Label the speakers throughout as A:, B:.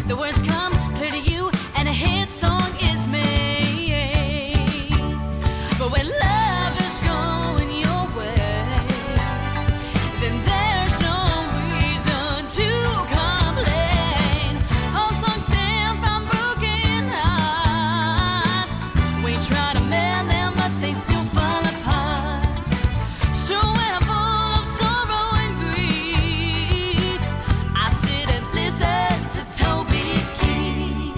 A: The words come clear to you, and a hit song is made. But when love is going your way, then there's no reason to complain. All songs stem from broken hearts. We try to mend them, but they still fall apart. So when I'm full of sorrow and grief, I sit and listen to Toby Keith.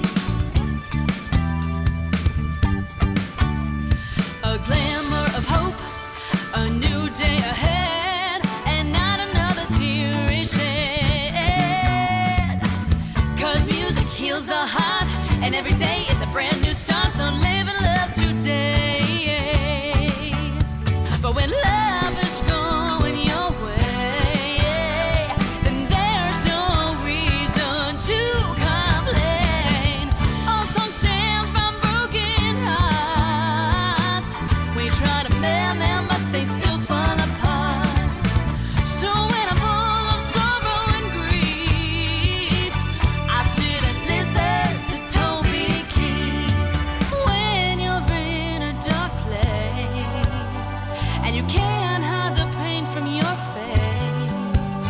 A: A glimmer of hope, a new day ahead, and not another tear is shed. 'Cause music heals the heart, and every day is a brand new start, so live and love today. But when love is going your way, then there's no reason to complain. All songs stem from broken hearts. We try to mend them, but they still fall apart. So when I'm full of sorrow and grief, I sit and listen to Toby Keith. When you're in a dark place and you can't hide the pain from your face,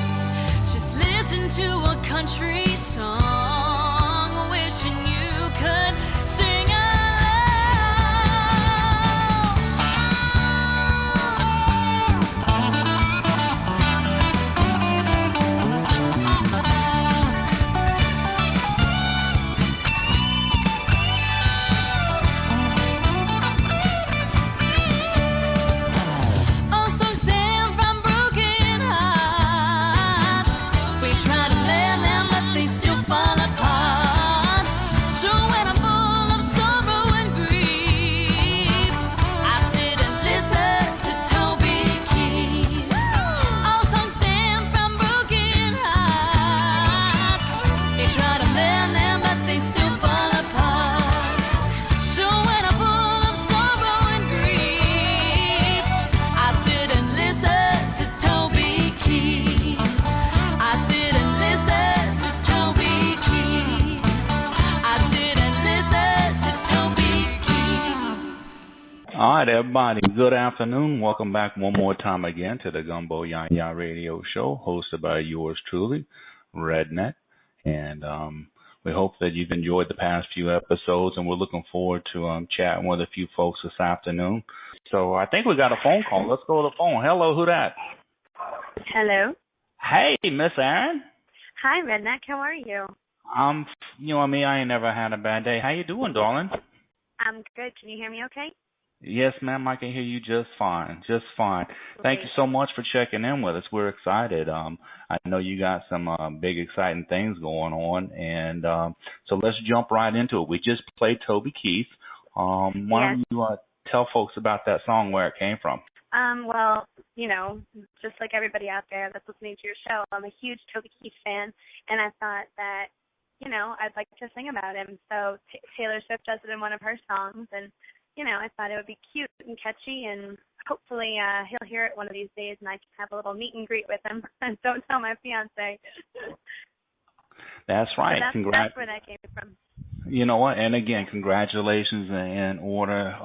A: just listen to a country song, wishing you could sing along. All songs stem from broken hearts. We try to mend them, but they still fall apart. So when I'm full of sorrow and grief, I sit and listen to Toby Keith. All songs stem from broken hearts. They try to mend them, but they still fall apart. So when I'm full of sorrow and grief, I sit and listen to Toby Keith. I sit and listen to Toby Keith. I sit and listen to Toby Keith.
B: All right, everybody. Good afternoon. Welcome back one more time again to the Gumbo YaYa radio show, hosted by yours truly, Redneck. And we hope that you've enjoyed the past few episodes, and we're looking forward to chatting with a few folks this afternoon. So I think we got a phone call. Let's go to the phone. Hello, who that?
C: Hello.
B: Hey, Miss Erin.
C: Hi, Redneck. How are you?
B: You know me, I ain't never had a bad day. How you doing, darling?
C: I'm good. Can you hear me okay?
B: Yes, ma'am, I can hear you just fine, just fine. Thank you so much for checking in with us. We're excited. I know you got some big, exciting things going on, and so let's jump right into it. We just played Toby Keith. Why don't you tell folks about that song, where it came from?
C: Well, you know, just like everybody out there that's listening to your show, I'm a huge Toby Keith fan, and I thought that, you know, I'd like to sing about him. So Taylor Swift does it in one of her songs, and you know, I thought it would be cute and catchy, and hopefully he'll hear it one of these days, and I can have a little meet and greet with him. And don't tell my fiance.
B: That's right.
C: So that's where that came from.
B: You know what? And again, congratulations in order.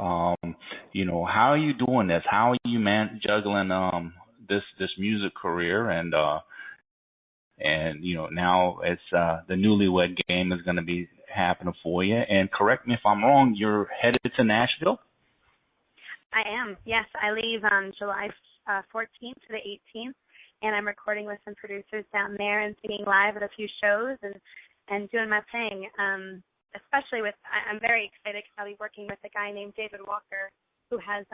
B: You know, how are you doing this? How are you juggling this music career, and you know, now it's the newlywed game is going to be happening for you. And correct me if I'm wrong, you're headed to Nashville?
C: I am, yes. I leave on July 14th to the 18th, and I'm recording with some producers down there and singing live at a few shows and doing my thing. Especially I'm very excited because I'll be working with a guy named David Walker, who has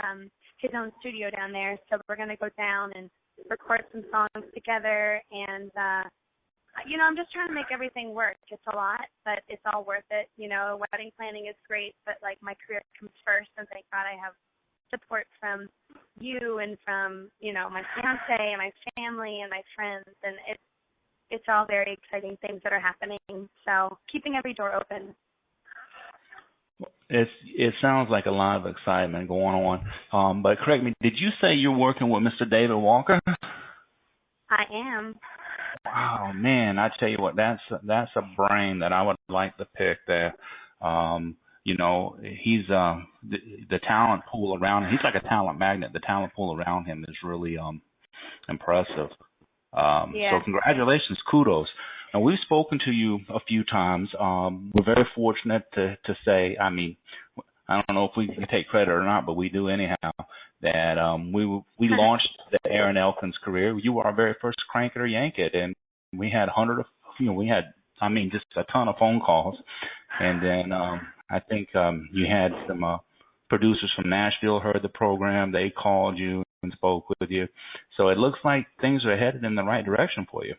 C: his own studio down there. So we're going to go down and record some songs together, and you know, I'm just trying to make everything work. It's a lot, but it's all worth it. You know, wedding planning is great, but like my career comes first, and thank God I have support from you and from, you know, my fiance and my family and my friends, and it's all very exciting things that are happening. So keeping every door open.
B: It sounds like a lot of excitement going on. But correct me, did you say you're working with Mr. David Walker?
C: I am.
B: Oh man, I tell you what, that's a brain that I would like to pick there. You know, he's the talent pool around him. He's like a talent magnet. The talent pool around him is really impressive. So
C: Yeah.
B: congratulations, kudos. And we've spoken to you a few times. We're very fortunate to say, I mean, I don't know if we can take credit or not, but we do anyhow, that we launched the Erin Elkins career. You were our very first crank it or yank it, and we had I mean, just a ton of phone calls. And then I think you had some producers from Nashville heard the program. They called you and spoke with you. So it looks like things are headed in the right direction for you.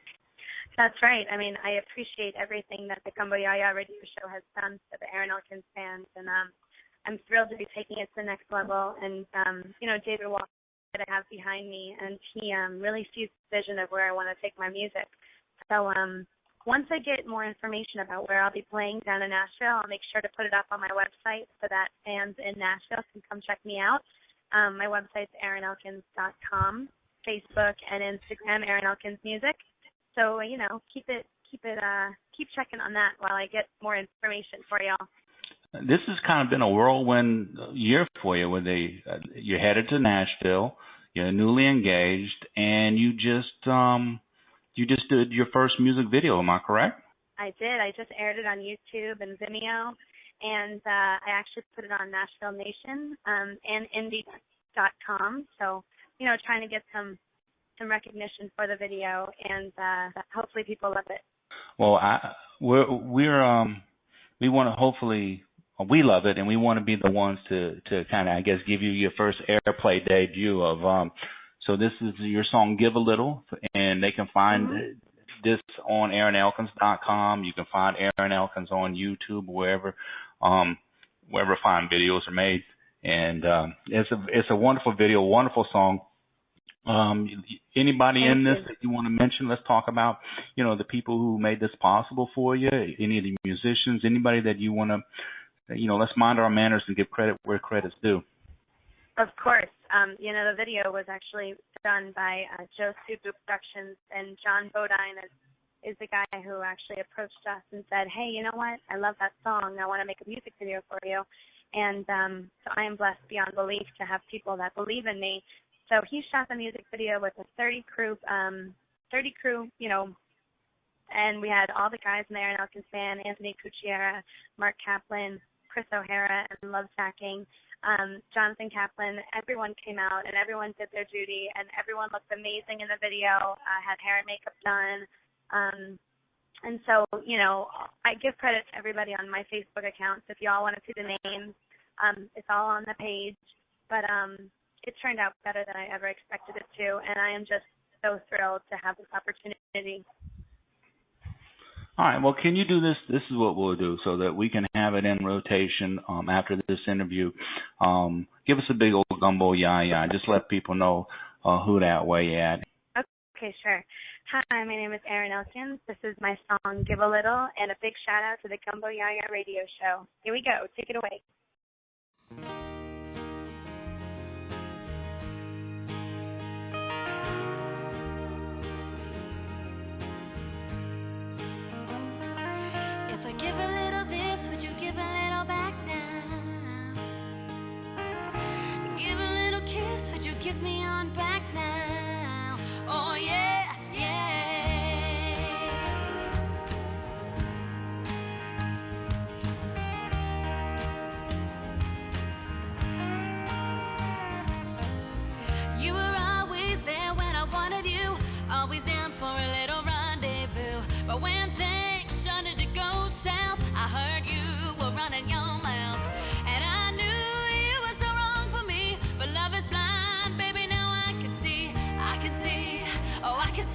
C: That's right. I mean, I appreciate everything that the Gumbo YaYa radio show has done for the Erin Elkins fans, and I'm thrilled to be taking it to the next level. And, you know, David Walker that I have behind me, and he really sees the vision of where I want to take my music. So once I get more information about where I'll be playing down in Nashville, I'll make sure to put it up on my website so that fans in Nashville can come check me out. My website's erinelkins.com, Facebook and Instagram, Erin Elkins Music. So, you know, keep checking on that while I get more information for y'all.
B: This has kind of been a whirlwind year for you. You're headed to Nashville, you're newly engaged, and you just did your first music video. Am I correct?
C: I did. I just aired it on YouTube and Vimeo, and I actually put it on Nashville Nation and Indie.com. So, you know, trying to get some recognition for the video, and hopefully people love it.
B: Well, we want to hopefully. We love it, and we want to be the ones to kind of, I guess, give you your first airplay debut of. So this is your song "Give a Little," and they can find this on ErinElkins.com. You can find Erin Elkins on YouTube, wherever fine videos are made, and it's a wonderful video, wonderful song. Anybody in this that you want to mention? Let's talk about, you know, the people who made this possible for you. Any of the musicians, anybody that you want to. You know, let's mind our manners and give credit where credit's due.
C: Of course. You know, the video was actually done by Joe Subu Productions, and John Bodine is the guy who actually approached us and said, hey, you know what? I love that song. I want to make a music video for you. And so I am blessed beyond belief to have people that believe in me. So he shot the music video with a 30 crew, you know, and we had all the guys in the Erin Elkins band, Anthony Cucchiera, Mark Kaplan, Chris O'Hara, and Love Sacking, Jonathan Kaplan. Everyone came out, and everyone did their duty, and everyone looked amazing in the video, had hair and makeup done. And so, you know, I give credit to everybody on my Facebook accounts. If you all want to see the names, it's all on the page. But it turned out better than I ever expected it to, and I am just so thrilled to have this opportunity.
B: All right. Well, can you do this? This is what we'll do so that we can have it in rotation after this interview. Give us a big old Gumbo YaYa. Just let people know who that way at.
C: Okay, sure. Hi, my name is Erin Elkins. This is my song, Give a Little, and a big shout out to the Gumbo YaYa radio show. Here we go. Take it away.
A: Give a little this, would you give a little back now? Give a little kiss, would you kiss me on back now? Oh yeah, yeah. You were always there when I wanted you, always in for a little rendezvous. But when things started to go south, I heard you were running your mouth, and I knew you were so wrong for me. But love is blind, baby. Now I can see, oh I can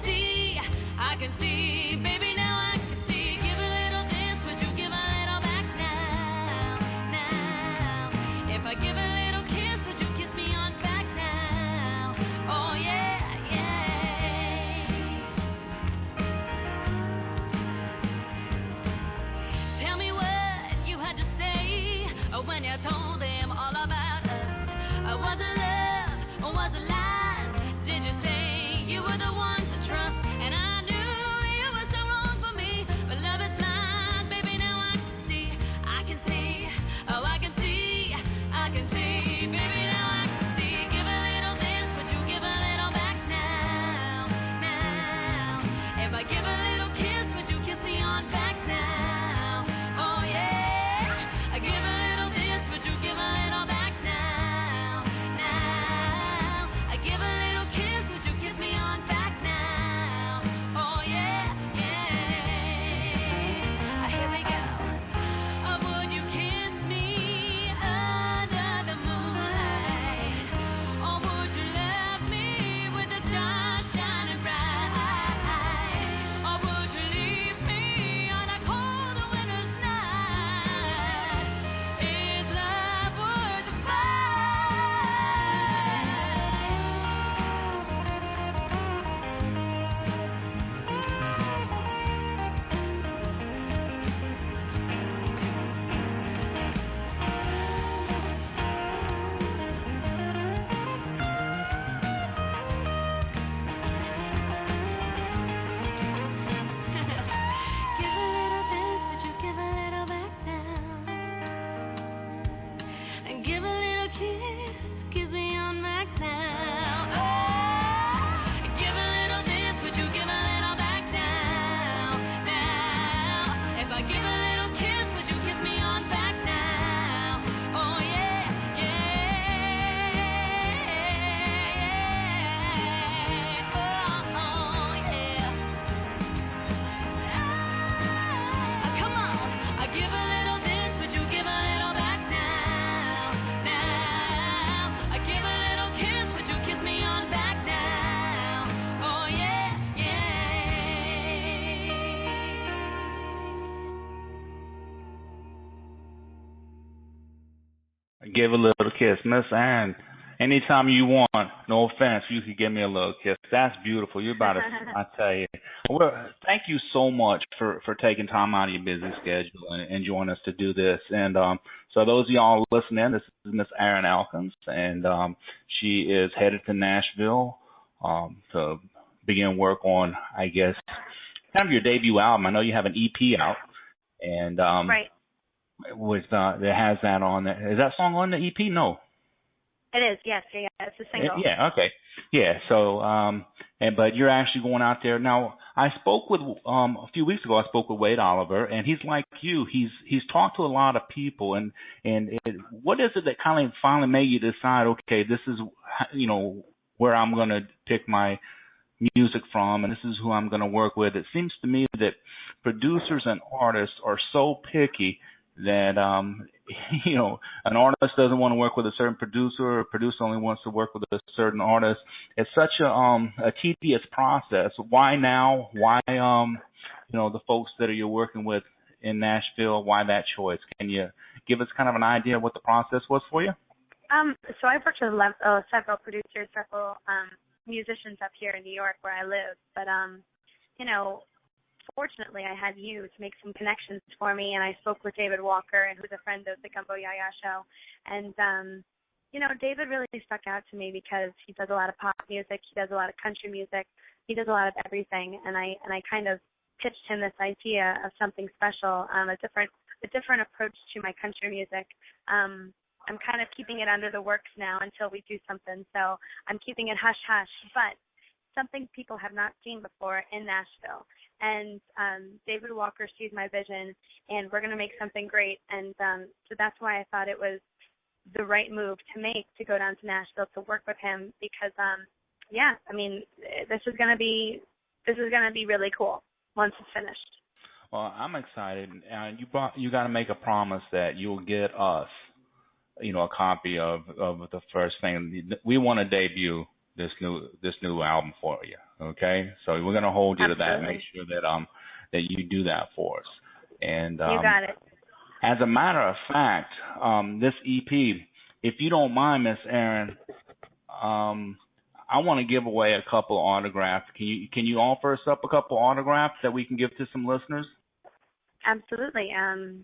A: see, baby. Now I can see. Give a little this, would you give a little back now? Now, if I give a little kiss, would you kiss me on back now? Oh yeah, yeah.
B: Give a little kiss. Miss Erin, anytime you want, no offense, you can give me a little kiss. That's beautiful. You're about to, I tell you. Well, thank you so much for taking time out of your busy schedule and joining us to do this. And so those of y'all listening, this is Miss Erin Elkins, and she is headed to Nashville to begin work on, I guess, kind of your debut album. I know you have an EP out, and
C: right.
B: With that has that on there. Is that song on the EP? No.
C: It is. Yes. Yeah. It's a single.
B: Yeah. Okay. Yeah. So, but you're actually going out there now. I spoke with a few weeks ago. I spoke with Wade Oliver, and he's like you. He's talked to a lot of people, and what is it that kind of finally made you decide? Okay, this is where I'm going to pick my music from, and this is who I'm going to work with. It seems to me that producers and artists are so picky that an artist doesn't want to work with a certain producer, or a producer only wants to work with a certain artist. It's such a tedious process. Why now? Why the folks that you're working with in Nashville? Why that choice? Can you give us kind of an idea of what the process was for you?
C: So I've worked with several producers, several musicians up here in New York where I live, but fortunately, I had you to make some connections for me, and I spoke with David Walker, who's a friend of the Gumbo YaYa show. And, David really stuck out to me because he does a lot of pop music, he does a lot of country music, he does a lot of everything. And I kind of pitched him this idea of something special, a different approach to my country music. I'm kind of keeping it under the works now until we do something, so I'm keeping it hush-hush, but something people have not seen before in Nashville. And David Walker sees my vision, and we're going to make something great. And so that's why I thought it was the right move to make, to go down to Nashville to work with him, because this is going to be really cool once it's finished.
B: Well, I'm excited. You got to make a promise that you'll get us, a copy of the first thing. We want to debut this new album for you. Okay, so we're going to hold you
C: Absolutely.
B: to that. Make sure that you do that for us. And
C: you got it.
B: As a matter of fact, this EP, if you don't mind, Miss Erin, I want to give away a couple autographs. Can you offer us up a couple autographs that we can give to some listeners?
C: Absolutely.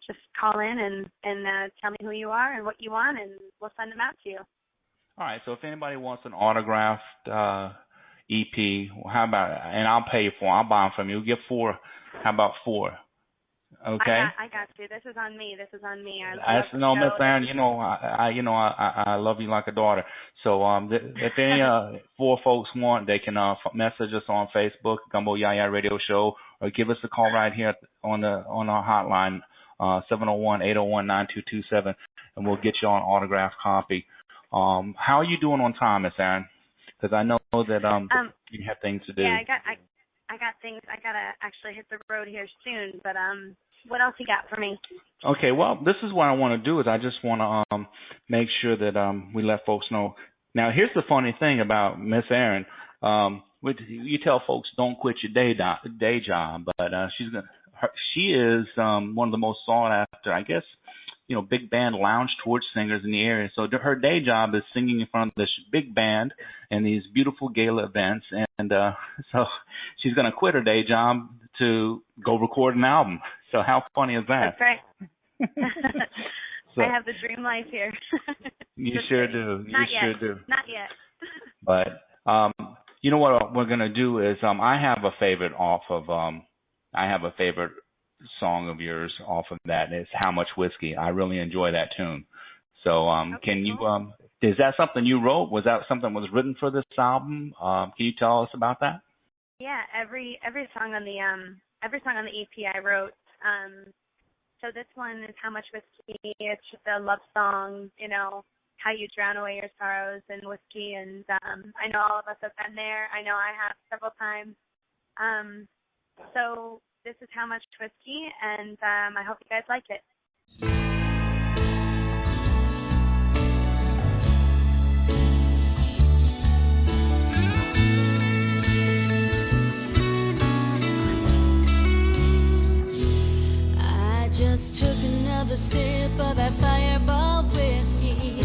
C: Just call in and tell me who you are and what you want, and we'll send them out to you.
B: All right. So if anybody wants an autographed EP, how about, and I'll pay you for them. I'll buy them from you. We'll get 4. How about 4? Okay.
C: I got you. This is on me.
B: No, Miss Erin, I love you like a daughter. So if any 4 folks want, they can message us on Facebook, Gumbo YaYa Radio Show, or give us a call right here on our hotline, 701-801-9227, and we'll get you an autographed copy. How are you doing on time, Miss Erin? Because I know that you have things to do.
C: Yeah, I got things. I gotta actually hit the road here soon. But what else you got for me? Okay,
B: well, this is what I want to do. Is I just want to make sure that we let folks know. Now, here's the funny thing about Miss Erin. You tell folks don't quit your day job, but she is one of the most sought after, I guess, big band lounge torch singers in the area. So her day job is singing in front of this big band and these beautiful gala events. And so she's going to quit her day job to go record an album. So how funny is that?
C: That's right. So, I have the dream life here.
B: You sure do. Sure do.
C: Not yet.
B: But you know what we're going to do is I have a favorite song of yours off of that, and it's How Much Whiskey. I really enjoy that tune. So can you is that something you wrote? Was that something that was written for this album? Can you tell us about that?
C: Yeah, every song on the EP I wrote. So this one is How Much Whiskey. It's just a love song, how you drown away your sorrows in whiskey, and I know all of us have been there. I know I have several times. So this is How Much Whiskey, and I hope you guys like it.
A: I just took another sip of that Fireball whiskey.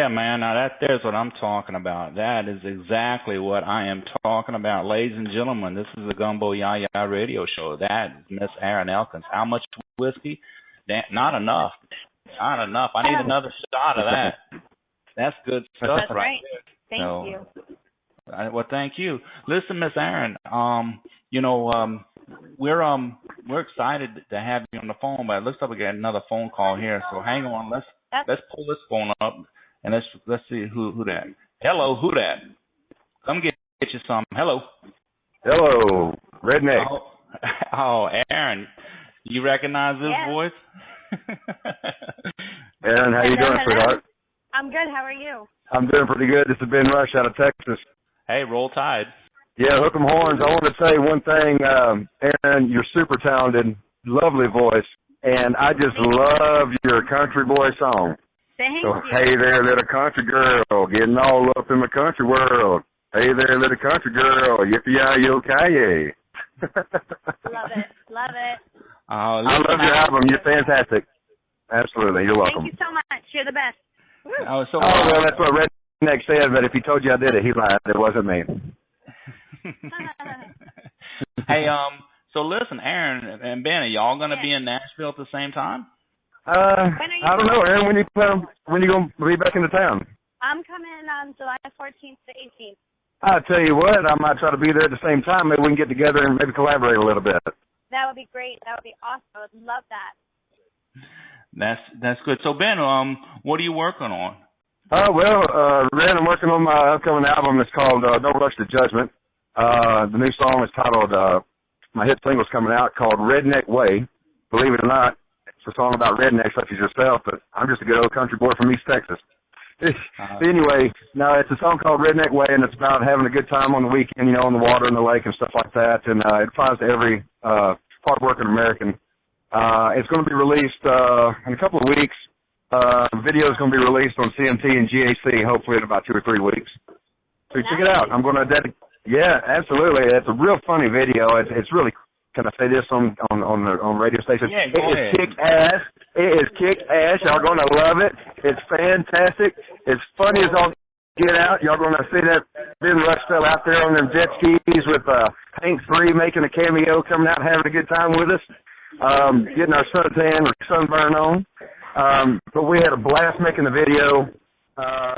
B: Yeah, man. Now there's what I'm talking about. That is exactly what I am talking about, ladies and gentlemen. This is the Gumbo YaYa radio show. That is Miss Erin Elkins. How much whiskey? Not enough. Not enough. I need another shot of that. That's good stuff.
C: That's right. Thank you.
B: Well, thank you. Listen, Miss Erin. We're excited to have you on the phone, but it looks like we got another phone call here. So hang on. Let's pull this phone up and let's see who that. Hello, who that? Come get you some. Hello.
D: Hello, Redneck.
B: Oh, Erin, you recognize this voice?
D: Erin, how you doing, sweetheart?
C: I'm good. How are you?
D: I'm doing pretty good. This is Ben Rush out of Texas.
B: Hey, roll tide.
D: Yeah, hook 'em horns. I want to say one thing, Erin, you're super talented, lovely voice, and I just love your country boy song.
C: Thank
D: so,
C: you.
D: Hey there, little country girl, getting all up in the country world. Hey there, little country girl, yippee-yi-yo-ki-yay.
C: Love it. Love it.
D: I love your album. You're fantastic. Absolutely. You're welcome.
C: Thank you so much. You're the best.
D: Well, that's what Redneck said, but if he told you I did it, he lied. It wasn't me.
B: Hey, so listen, Erin and Ben, are y'all going to be in Nashville at the same time?
D: I don't know, Erin. When you going to be back into town?
C: I'm coming on July 14th to 18th.
D: I'll tell you what, I might try to be there at the same time. Maybe we can get together and maybe collaborate a little bit. That
C: would be great. That would be awesome. I would love that.
B: That's good. So, Ben, what are you working on?
D: Ren, I'm working on my upcoming album. It's called Don't Rush to Judgment. The new song is titled, my hit single's coming out called Redneck Way. Believe it or not, it's a song about rednecks such as yourself, but I'm just a good old country boy from East Texas. Anyway, no, it's a song called Redneck Way, and it's about having a good time on the weekend, on the water and the lake and stuff like that, and it applies to every hard-working American. It's going to be released in a couple of weeks. Video is going to be released on CMT and GAC, hopefully in about 2 or 3 weeks. So check it out. I'm going to yeah, absolutely. It's a real funny video. It's really, can I say this on radio stations?
B: Yeah, go ahead.
D: It's kick-ass. It is kick-ass. Y'all going to love it. It's fantastic. It's funny as all get out. Y'all going to see that Ben Rush fell out there on them jet skis with Hank 3 making a cameo, coming out and having a good time with us, getting our suntan or sunburn on. But we had a blast making the video.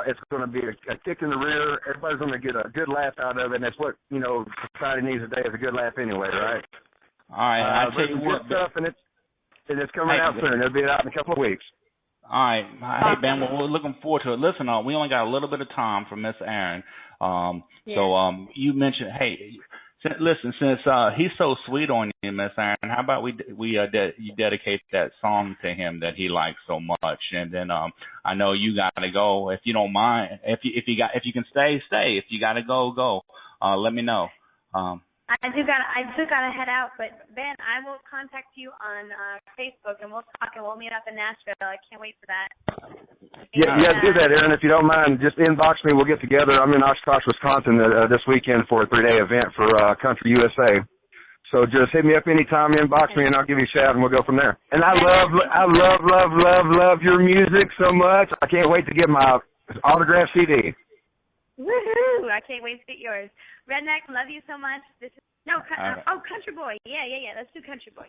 D: It's going to be a kick in the rear. Everybody's going to get a good laugh out of it, and that's what, society needs today is a good laugh anyway, right?
B: All right, I'll tell you what.
D: Stuff, and it's coming out soon. It'll be out in a couple of weeks.
B: All right. Hey, Ben, we're looking forward to it. Listen, we only got a little bit of time for Miss Erin. So you mentioned, listen, since he's so sweet on you, Miss Erin, how about you dedicate that song to him that he likes so much, and then I know you got to go. If you don't mind, if you can stay. If you got to go. Let me know.
C: I do gotta head out, but Ben, I will contact you on Facebook and we'll talk and we'll meet up in Nashville. I can't wait for that.
D: Yeah, do that, Erin. If you don't mind, just inbox me. We'll get together. I'm in Oshkosh, Wisconsin this weekend for a 3-day event for Country USA. So just hit me up anytime, inbox me, and I'll give you a shout, and we'll go from there. And I love your music so much. I can't wait to get my autograph CD.
C: Woohoo! I can't wait to get yours. Redneck, love you so much. Country Boy. Yeah. Let's do Country Boy.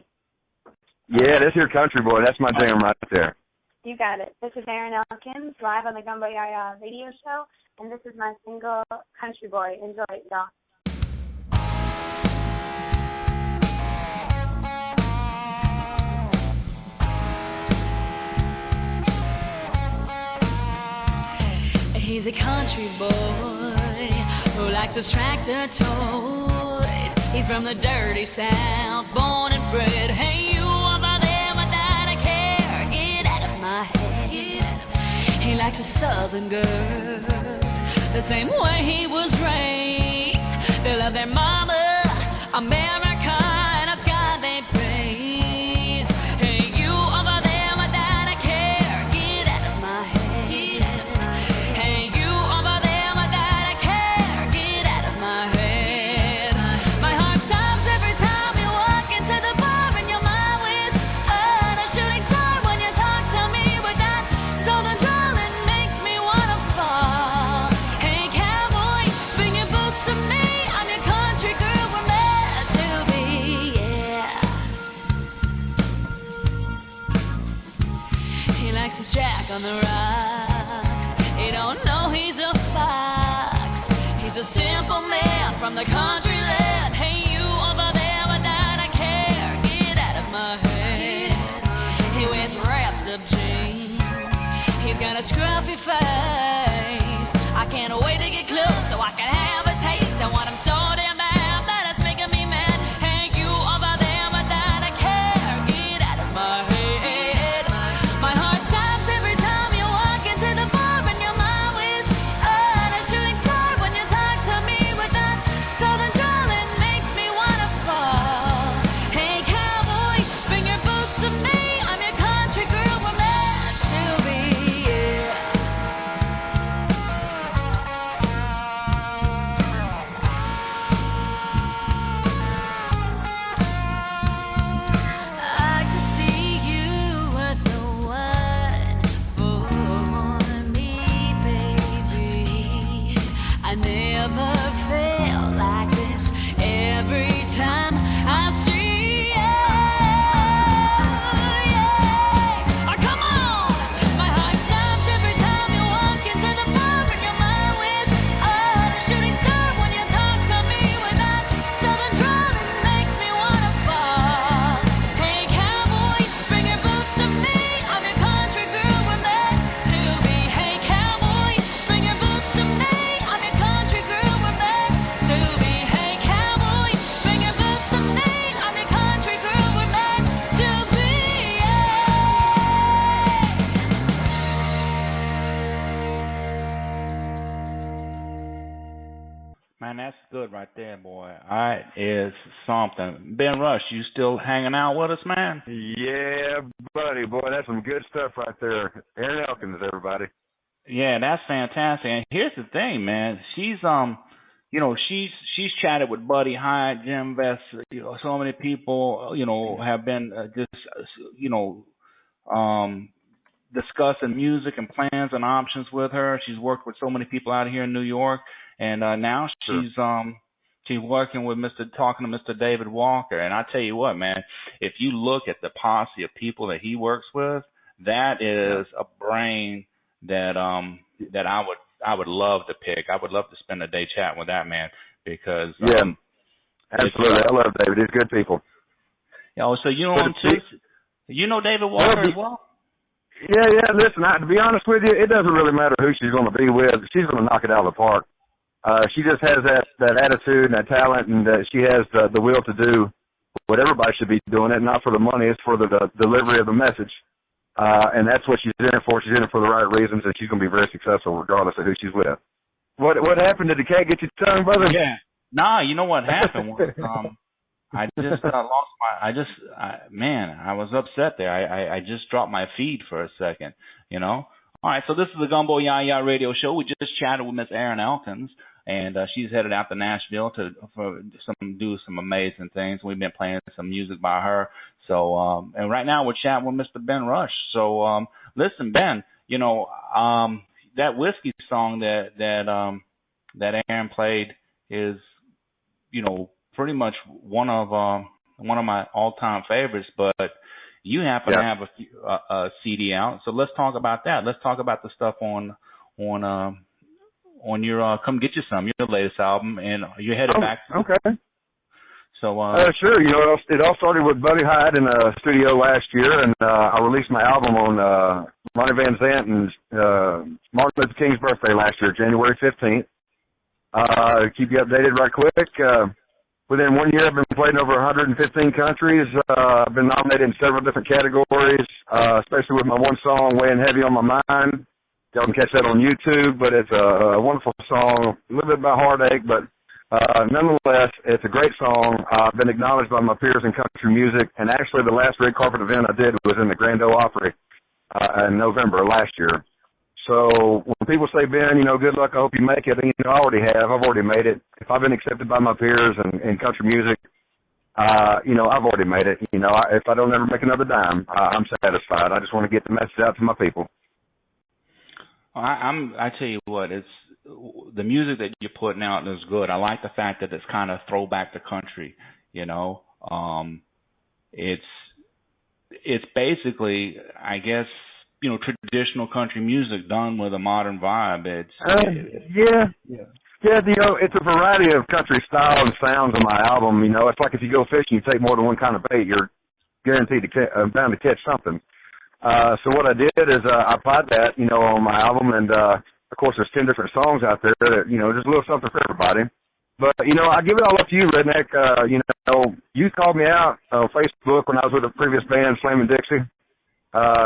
D: Yeah, this here Country Boy. That's my jam right there.
C: You got it. This is Erin Elkins, live on the Gumbo YaYa radio show, and this is my single, Country Boy. Enjoy it, y'all.
A: He's a country boy who likes his tractor toys. He's from the dirty South, born and bred. Hey, you over there with that care, get out of my head. He likes his southern girls the same way he was raised. They love their mama, America, and it's God they praise. Hey, you over there with that care, get out of my head. Hey, you over there with that care, get out of my head. My heart stops every time you walk into the bar and you're my wish on a shooting star when you talk to me with that southern drawl. It makes me wanna on the rocks. He don't know he's a fox. He's a simple man from the country land. Hey, you over there with that I care. Get out of my head. He wears wrapped up jeans. He's got a scruffy face. I can't wait to get close so I can have a taste. I want him so damn bad that it's making me mad. Hey, you over there with that I care. Get out of my head. My heart stops every time you walk into the bar and you're my wish. A shooting star when you talk to me with that southern drawl. It makes me wanna fall. Hey, cowboy, bring your boots to me. I'm your country girl, we're meant to be. I could see you were the one for me, baby. I never felt like this every time I see you. Yeah. Oh, come on! My heart stops every time you walk into the bar and you're my wish. Oh, the shooting star when you talk to me with that southern drawl. It makes me wanna fall. Hey, cowboy, bring your boots to me. I'm your country girl, we're meant to be. Hey, cowboy, bring your boots to me. I'm your country girl, we're meant to be. Hey, cowboy, bring your boots to me. I'm your country girl, we're meant to be.
B: Man, that's good right there, boy. All right, is something. Ben Rush, you still hanging out with us, man?
D: Yeah, buddy, boy, that's some good stuff right there. Erin Elkins, everybody.
B: Yeah, that's fantastic. And here's the thing, man. She's she's chatted with Buddy Hyde, Jim Vest. So many people, have been discussing music and plans and options with her. She's worked with so many people out here in New York, and now
D: Sure.
B: she's working with talking to Mr. David Walker. And I tell you what, man, if you look at the posse of people that he works with, that is a brain that I would love to pick. I would love to spend a day chatting with that man because
D: Yeah, absolutely. I love David. He's good people.
B: So you know
D: But
B: him too. You know David Walker as well.
D: Yeah. Listen, to be honest with you, it doesn't really matter who she's going to be with. She's going to knock it out of the park. She just has that attitude and that talent, and she has the will to do what everybody should be doing. It not for the money, it's for the delivery of the message. And that's what she's in it for. She's in it for the right reasons, and she's going to be very successful regardless of who she's with. What happened? Did the cat get your tongue, brother?
B: Yeah. Nah, you know what happened was I just lost I was upset there. I just dropped my feed for a second, All right, so this is the Gumbo YaYa radio show. We just chatted with Miss Erin Elkins, and she's headed out to Nashville to do some amazing things. We've been playing some music by her. So and right now we're chatting with Mr. Ben Rush. So listen, Ben, that whiskey song that Erin played is pretty much one of my all-time favorites, but you happen to have a CD out, so let's talk about that. Let's talk about the stuff on your Come Get You Some, your latest album, and you're headed back.
D: Okay.
B: So
D: sure. It all started with Buddy Hyde in a studio last year, and I released my album on Ronnie Van Zant and Martin Luther King's birthday last year, January 15th. Keep you updated right quick. Within 1 year, I've been playing over 115 countries. I've been nominated in several different categories, especially with my one song, Weighing Heavy on My Mind. Y'all can catch that on YouTube, but it's a wonderful song, a little bit about heartache, but nonetheless, it's a great song. I've been acknowledged by my peers in country music, and actually the last red carpet event I did was in the Grand Ole Opry in November last year. So when people say, Ben, good luck, I hope you make it, I already have. I've already made it. If I've been accepted by my peers in country music, I've already made it. If I don't ever make another dime, I'm satisfied. I just want to get the message out to my people.
B: I tell you what, it's the music that you're putting out is good. I like the fact that it's kind of throwback to country. It's basically, I guess, traditional country music done with a modern vibe.
D: Yeah. It's a variety of country styles and sounds on my album. It's like if you go fishing, you take more than one kind of bait, you're guaranteed bound to catch something. So what I did is I applied that, on my album, and of course there's 10 different songs out there that, just a little something for everybody. But, I give it all up to you, Redneck. You called me out on Facebook when I was with a previous band, Slam and Dixie.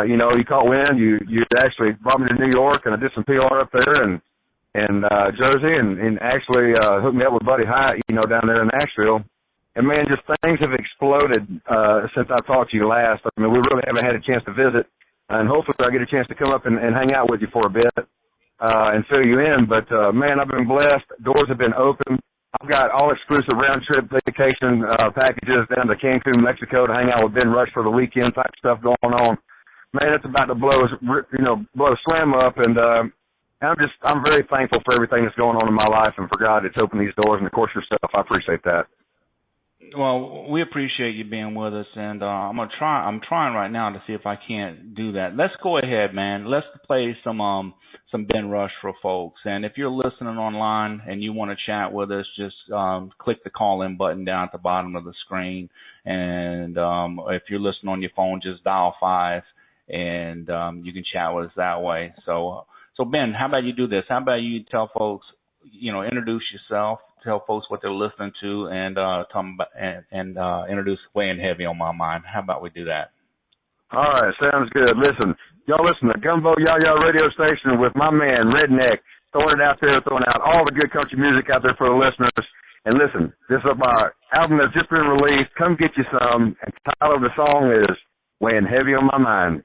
D: You caught wind. You actually brought me to New York, and I did some PR up there and Jersey, and actually hooked me up with Buddy Hyatt, down there in Nashville. And, man, just things have exploded since I talked to you last. I mean, we really haven't had a chance to visit, and hopefully I'll get a chance to come up and hang out with you for a bit and fill you in. But, man, I've been blessed. Doors have been open. I've got all-exclusive round-trip vacation packages down to Cancun, Mexico, to hang out with Ben Rush for the weekend type stuff going on. Man, it's about to blow Slam up, and I'm very thankful for everything that's going on in my life and for God that's opened these doors, and, of course, yourself. I appreciate that.
B: Well, we appreciate you being with us, and I'm trying right now to see if I can't do that. Let's go ahead, man. Let's play some Ben Rush for folks. And if you're listening online and you want to chat with us, just click the call-in button down at the bottom of the screen. And if you're listening on your phone, just dial 5, and you can chat with us that way. So Ben, how about you do this? How about you tell folks, introduce yourself, tell folks what they're listening to, and introduce Weighing Heavy on My Mind. How about we do that?
D: All right, sounds good. Listen, y'all listen to Gumbo YaYa radio station with my man Redneck, throwing it out there, throwing out all the good country music out there for the listeners. And listen, this is our album that's just been released. Come get you some. And the title of the song is Weighing Heavy on My Mind.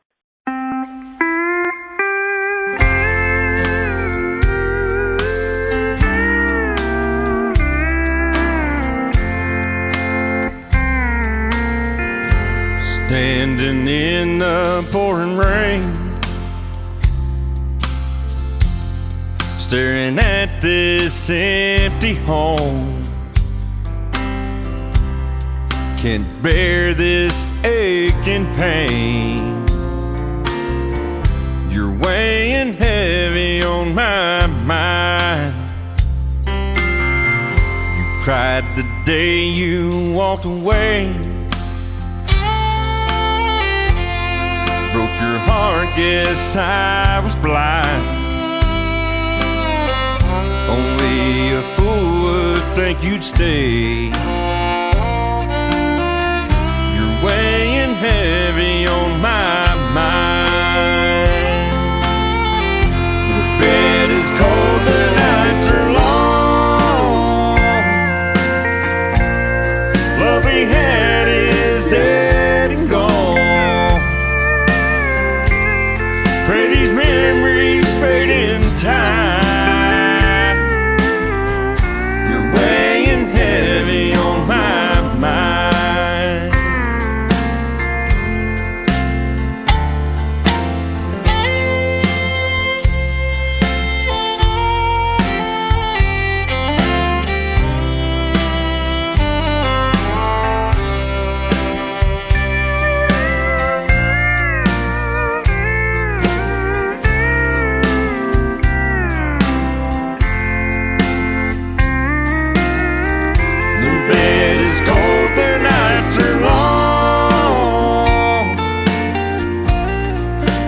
E: Standing in the pouring rain, staring at this empty home, can't bear this aching pain. You're weighing heavy on my mind. You cried the day you walked away, broke your heart, guess I was blind. Only a fool would think you'd stay. You're weighing heavy on my mind. The bed is cold, the nights are long. Love we had is dead and gone. Pray these memories fade in time. You're weighing heavy on my mind.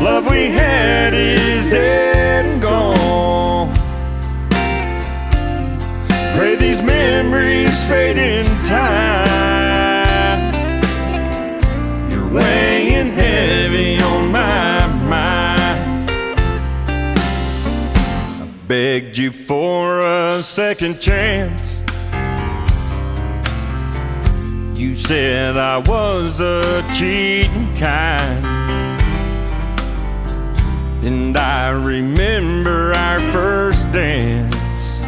E: Love we had is dead and gone. Pray these memories fade in time. You're weighing heavy on my mind. I begged you for a second chance. You said I was a cheating kind. And I remember our first dance.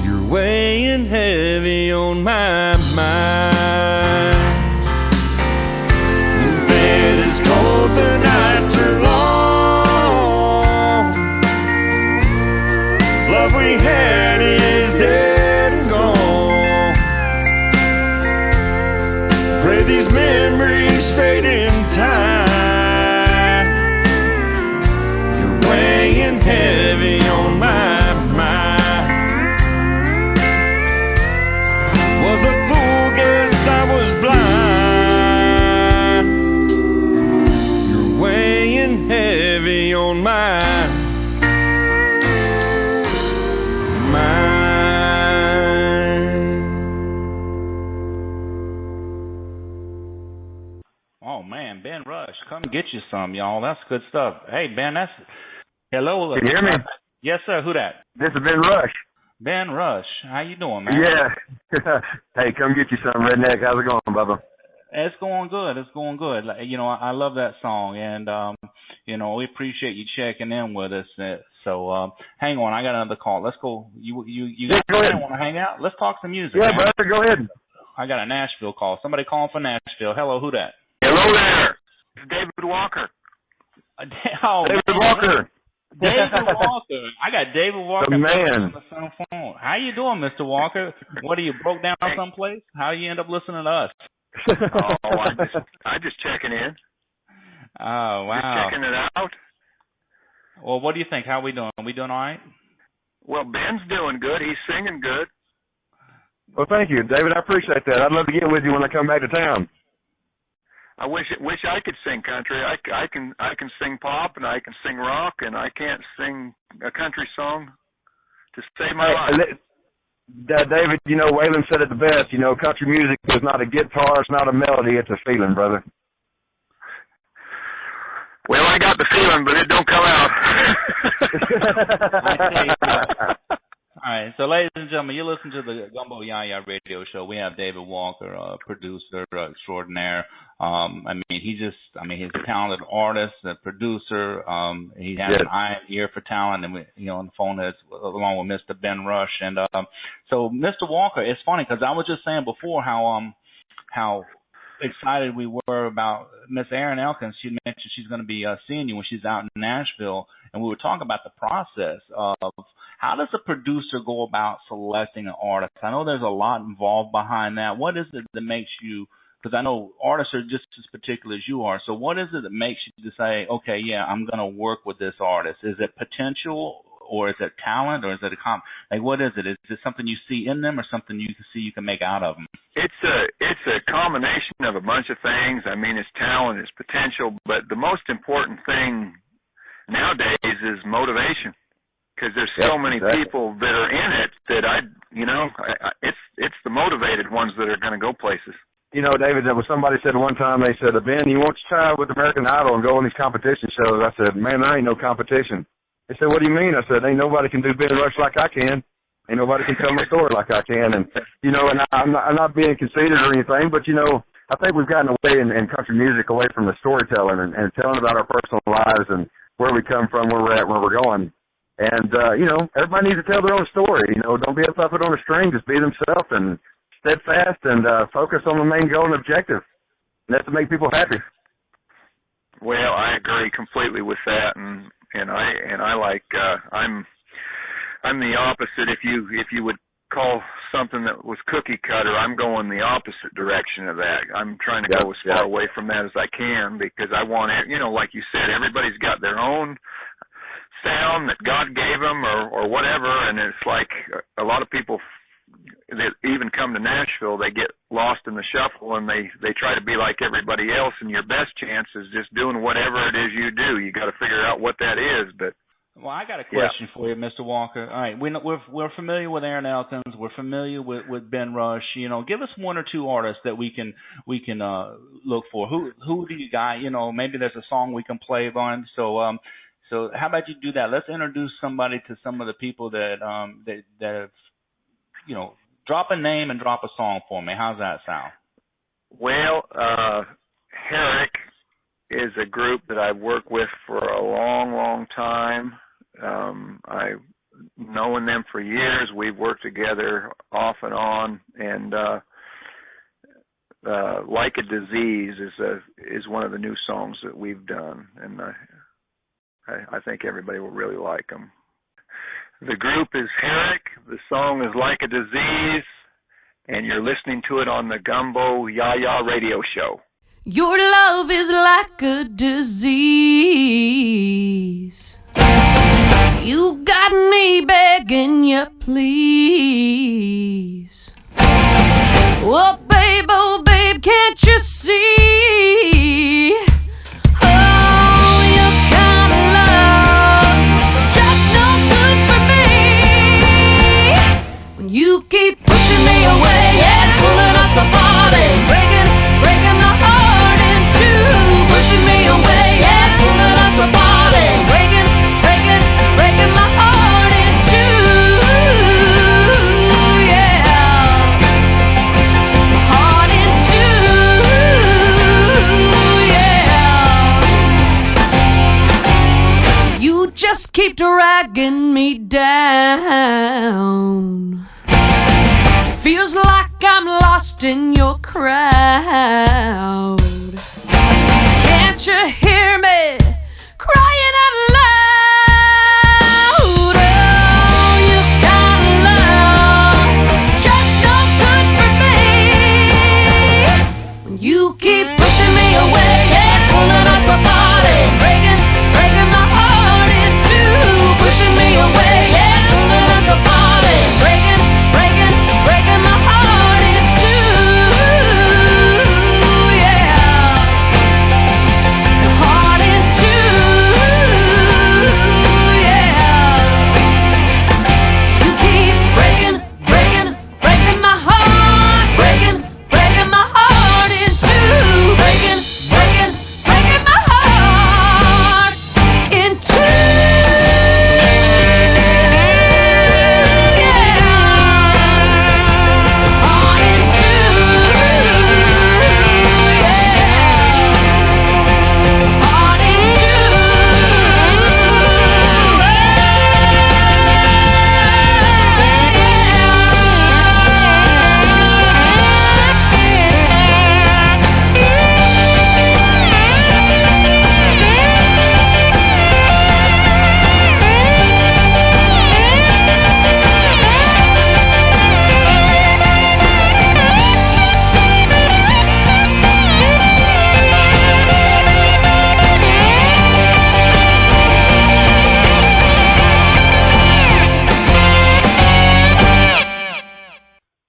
E: You're weighing heavy on my mind. The bed is cold, the nights are long. Love we had is dead and gone. Pray these memories fade in time. heavy on my mind. Was a fool, guess I was blind. You're weighing heavy on my mind.
B: Oh man, Ben Rush, come get you some, y'all. That's good stuff. Hey Ben, that's hello.
D: Can you hear me?
B: Yes, sir. Who that?
D: This has been Rush.
B: Ben Rush. How you doing, man?
D: Yeah. Hey, come get you some, Redneck. How's it going, Bubba?
B: It's going good. It's going good. You know, I love that song, and you know, we appreciate you checking in with us. So hang on, I got another call. Let's go. You
D: Yeah, go ahead.
B: want to hang out? Let's talk some music.
D: Yeah,
B: man.
D: brother, go ahead.
B: I got a Nashville call. Somebody calling for Nashville. Hello, who that?
F: Hello there. It's David Walker.
B: Oh,
D: David
B: man.
D: Walker.
B: David Walker. I got David Walker.
D: The man.
B: On the same phone. How you doing, Mr. Walker? What, are you broke down someplace? How you end up listening to us?
F: I'm just checking in.
B: Oh, wow.
F: Just checking it out.
B: Well, what do you think? How we doing? Are we doing all right?
F: Well, Ben's doing good. He's singing good.
D: Well, thank you, David. I appreciate that. I'd love to get with you when I come back to town.
F: I wish I could sing country. I can sing pop and I can sing rock and I can't sing a country song to save my life.
D: David, you know, Waylon said it the best. You know, country music is not a guitar, it's not a melody, it's a feeling, brother.
F: Well, I got the feeling, but it don't come out.
B: All right, so ladies and gentlemen, you listen to the Gumbo YaYa radio show. We have David Walker, producer extraordinaire. He's a talented artist, a producer. He has an eye and ear for talent, and on the phone is along with Mr. Ben Rush. And so, Mr. Walker, it's funny because I was just saying before how excited we were about Miss Erin Elkins. She mentioned she's going to be seeing you when she's out in Nashville, and we were talking about the process of how does a producer go about selecting an artist. I know there's a lot involved behind that. What is it that makes you, because I know artists are just as particular as you are, so what is it that makes you to say, okay, yeah, I'm going to work with this artist? Is it potential, or is it talent, or is it what is it? Is it something you see in them, or something you can see you can make out of them?
F: It's a combination of a bunch of things. I mean, it's talent, it's potential, but the most important thing nowadays is motivation, because there's so many people that are in it that it's the motivated ones that are going to go places.
D: You know, David, there was somebody said one time, they said, Ben, you want to try with American Idol and go on these competition shows? I said, man, there ain't no competition. They said, what do you mean? I said, ain't nobody can do Ben Rush like I can. Ain't nobody can tell my story like I can. And, and I'm not being conceited or anything, but, I think we've gotten away in country music away from the storytelling and telling about our personal lives and where we come from, where we're at, where we're going. And, everybody needs to tell their own story. Don't be a puppet on a string. Just be themselves and steadfast and focus on the main goal and objective. And that's to make people happy.
F: Well, I agree completely with that, and I like I'm the opposite. If you would call something that was cookie cutter, I'm going the opposite direction of that. I'm trying to go as far away from that as I can, because I want like you said, everybody's got their own sound that God gave them or whatever, and it's like a lot of people that even come to Nashville, they get lost in the shuffle and they try to be like everybody else, and your best chance is just doing whatever it is you do. You got to figure out what that is. But
B: well, I got a question for you, Mr. Walker. All right, we're familiar with Erin Elkins. We're familiar with Ben Rush. Give us one or two artists that we can look for. Who do you got? Maybe there's a song we can play on. So how about you do that? Let's introduce somebody to some of the people that have, drop a name and drop a song for me. How's that sound?
F: Well, Herrick is a group that I've worked with for a long, long time. I've known them for years. We've worked together off and on, and Like a Disease is one of the new songs that we've done, and I think everybody will really like them. The group is Herrick. The song is Like a Disease, and you're listening to it on the Gumbo YaYa radio show.
A: Your love is like a disease. You got me begging you, please. Oh, babe, can't you see? Oh, your kind of love is just no good for me. When you keep pushing me away and pulling us apart and breaking my heart in two, pushing me away and pulling us apart and breaking my heart in two, yeah, my heart in two, yeah. You just keep dragging me down. Feels like I'm lost in your crowd. Can't you hear me crying out loud? Oh, your kind of love is just no good for me. When you keep pushing me away and pulling us apart and breaking my heart in two, pushing me away and pulling us apart and breaking my heart in two, yeah, my heart in two, yeah. You keep breaking my heart, breaking my heart in two, breaking my heart in two, yeah, heart in two, yeah, heart in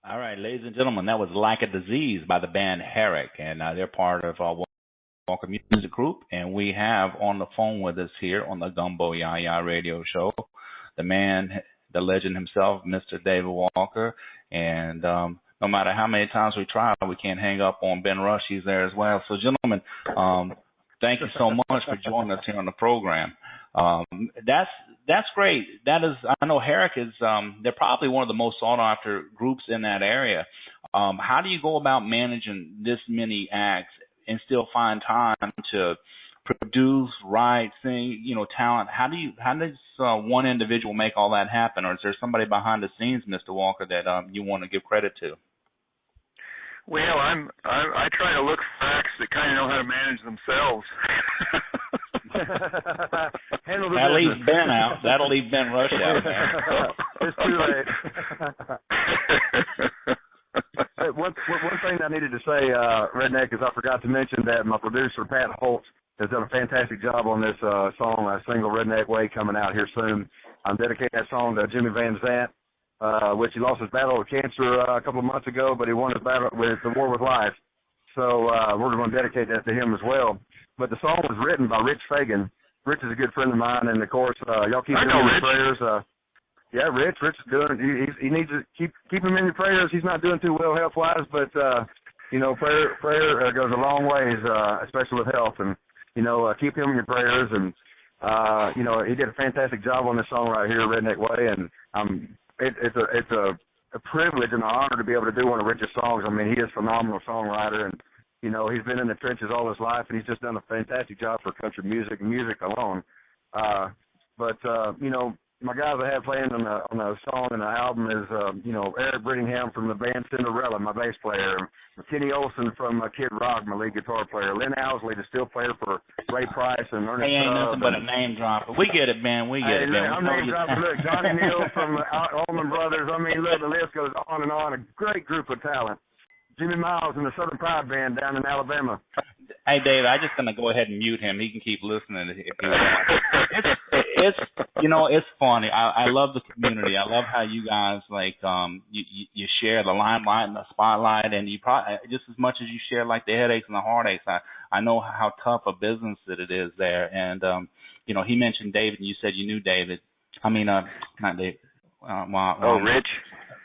B: All right, ladies and gentlemen, that was Like a Disease by the band Herrick, and they're part of Walker Music Group. And we have on the phone with us here on the Gumbo YaYa radio show the man, the legend himself, Mr. David Walker. And no matter how many times we try, we can't hang up on Ben Rush. He's there as well. So, gentlemen, thank you so much for joining us here on the program. That's great. That is, I know Herrick is. They're probably one of the most sought after groups in that area. How do you go about managing this many acts and still find time to produce, write, sing? Talent. How does one individual make all that happen, or is there somebody behind the scenes, Mr. Walker, that you want to give credit to?
F: Well, I try to look for acts that kind of know how to manage themselves.
D: Handle the
B: That
D: business.
B: leaves Ben out. That'll leave Ben Rush out, man.
D: It's too late. Hey, one thing I needed to say, Redneck, is I forgot to mention that my producer, Pat Holtz, has done a fantastic job on this song, a single, Redneck Way, coming out here soon. I'm dedicating that song to Jimmy Van Zant, which he lost his battle with cancer a couple of months ago, but he won his battle with the war with life. So we're going to dedicate that to him as well. But the song was written by Rich Fagan. Rich is a good friend of mine, and of course, y'all keep him in your prayers. Yeah, Rich is doing. He needs to keep him in your prayers. He's not doing too well health-wise, but prayer goes a long ways, especially with health. And keep him in your prayers. And he did a fantastic job on this song right here, Redneck Way. And it's a privilege and an honor to be able to do one of Rich's songs. I mean, he is a phenomenal songwriter, and he's been in the trenches all his life, and he's just done a fantastic job for country music alone. My guys I have playing on the song and the album is, Eric Brittingham from the band Cinderella, my bass player. Kenny Olson from Kid Rock, my lead guitar player. Lynn Owsley, the steel player for Ray Price and Ernest
B: He ain't
D: Tubb.
B: nothing but a name dropper. We get it, man. We get it, man.
D: I'm name dropping. Look, Johnny Neal from Allman Brothers. I mean, look, the list goes on and on. A great group of talent. Jimmy Miles and the Southern Pride Band down in Alabama.
B: Hey, Dave, I'm just going to go ahead and mute him. He can keep listening if he wants. it's it's funny. I love the community. I love how you guys you share the limelight and the spotlight, and you probably just as much as you share like the headaches and the heartaches. I know how tough a business that it is there, and he mentioned David, and you said you knew David. I mean, not David.
F: Rich.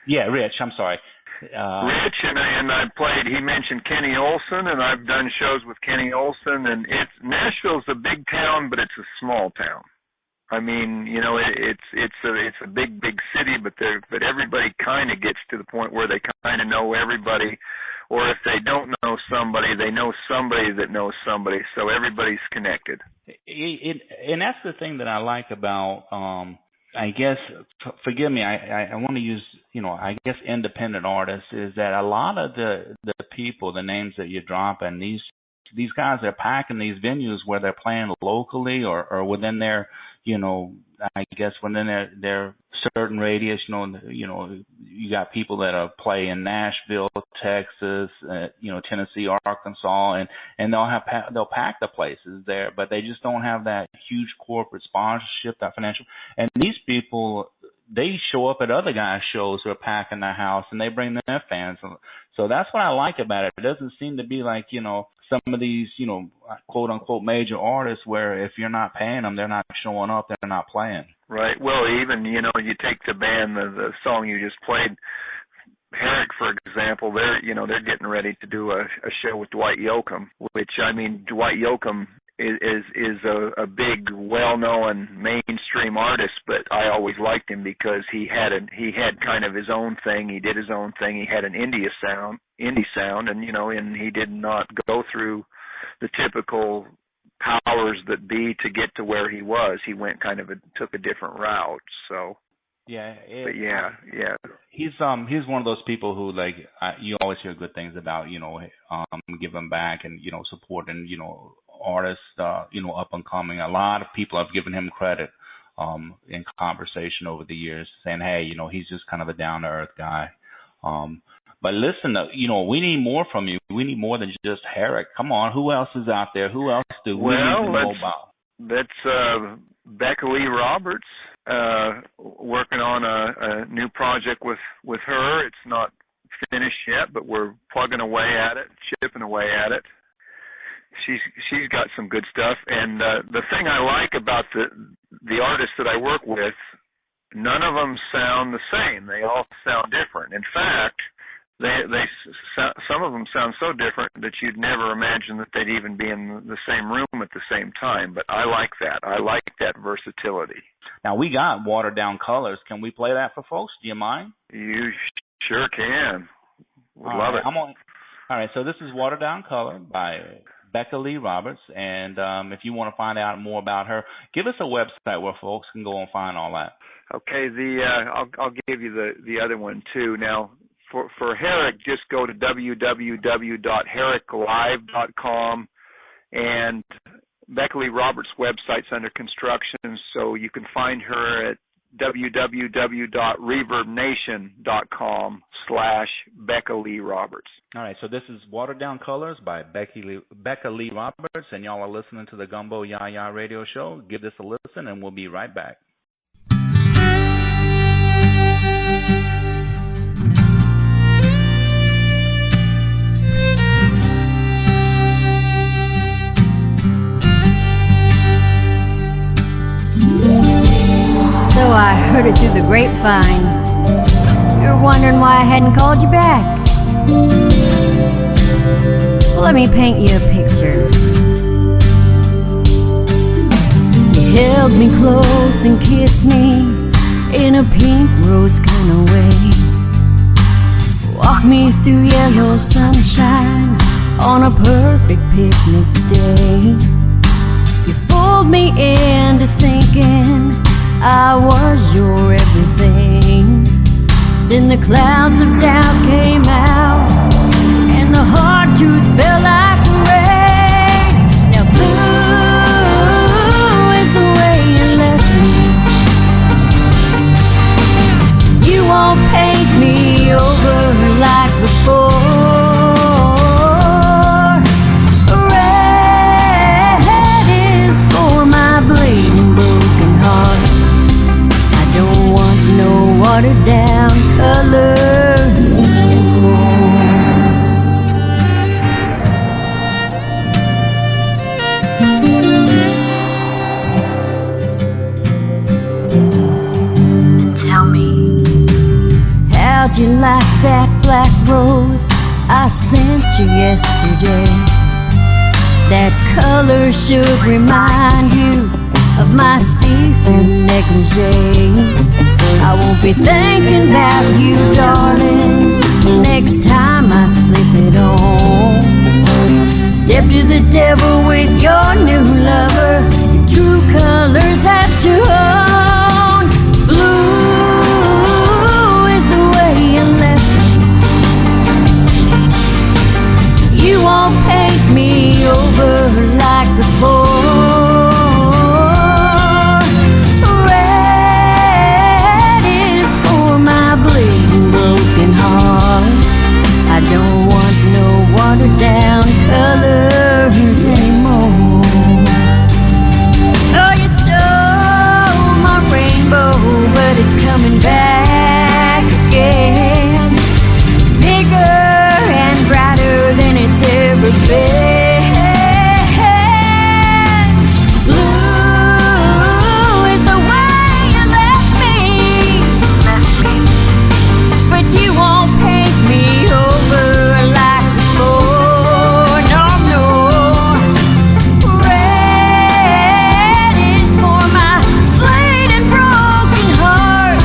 B: Yeah, Rich. I'm sorry.
F: Rich and I played. He mentioned Kenny Olson, and I've done shows with Kenny Olson. And Nashville's a big town, but it's a small town. I mean, it's a big city, but everybody kind of gets to the point where they kind of know everybody, or if they don't know somebody, they know somebody that knows somebody. So everybody's connected.
B: And that's the thing that I like about. I guess, forgive me, I want to use, I guess independent artists is that a lot of the people, the names that you're dropping, these guys are packing these venues where they're playing locally or within their, I guess within their certain radius, you got people that play in Nashville, Texas, Tennessee, Arkansas, and they'll pack the places there, but they just don't have that huge corporate sponsorship, that financial. And these people, they show up at other guys' shows who are packing their house, and they bring their fans. So that's what I like about it. It doesn't seem to be like, some of these, quote unquote major artists where if you're not paying them, they're not showing up, they're not playing.
F: Right. Well, even, you take the band, the song you just played, Herrick, for example, they're getting ready to do a show with Dwight Yoakam, which, I mean, Dwight Yoakam is a big, well-known mainstream artist, but I always liked him because he had kind of his own thing. He did his own thing. He had an indie sound, and and he did not go through the typical powers that be to get to where he was. He went took a different route. So. Yeah.
B: He's one of those people who you always hear good things about, giving back and supporting artists, up and coming. A lot of people have given him credit in conversation over the years, saying, hey, he's just kind of a down to earth guy. But listen, we need more from you. We need more than just Herrick. Come on, who else is out there? Who else do we need to know about?
F: That's Becca Lee Roberts. Working on a new project with her. It's not finished yet, but we're plugging away at it, chipping away at it. She's got some good stuff, and the thing I like about the artists that I work with, none of them sound the same. They all sound different. In fact, some of them sound so different that you'd never imagine that they'd even be in the same room at the same time. But I like that. I like that versatility.
B: Now, we got Watered Down Colors. Can we play that for folks? Do you mind?
F: You sure can. Would love it.
B: All right, so this is Watered Down Color by Becca Lee Roberts. And if you want to find out more about her, give us a website where folks can go and find all that. Okay,
F: I'll give you the other one, too. Now, for Herrick, just go to www.herricklive.com, and Becca Lee Roberts' website's under construction, so you can find her at www.reverbnation.com/Becca Lee Roberts.
B: All right, so this is Watered Down Colors by Becca Lee Roberts, and y'all are listening to the Gumbo YaYa radio show. Give this a listen, and we'll be right back.
G: So I heard it through the grapevine. You're wondering why I hadn't called you back. Well, let me paint you a picture. You held me close and kissed me in a pink rose kind of way. Walked me through yellow sunshine on a perfect picnic day. You fooled me into thinking I was your everything. Then the clouds of doubt came out, and the hard truth fell like rain. Now blue is the way you left me. You won't paint me over like before. Red is for my bleeding broken heart. like that black rose I sent you yesterday. That color should remind you of my see-through negligee. I won't be thinking about you, darling, next time I slip it on. Step to the devil with your new lover. Your true colors have shown. Blue is the way you left me. You won't paint me over like before. Red is for my bleeding broken heart. I don't want no watered down colors anymore. Oh, you stole my rainbow, but it's coming back again, bigger and brighter than it's ever been. Blue is the way you left me, but you won't paint me over like before. No, no. Red is for my bleeding broken heart.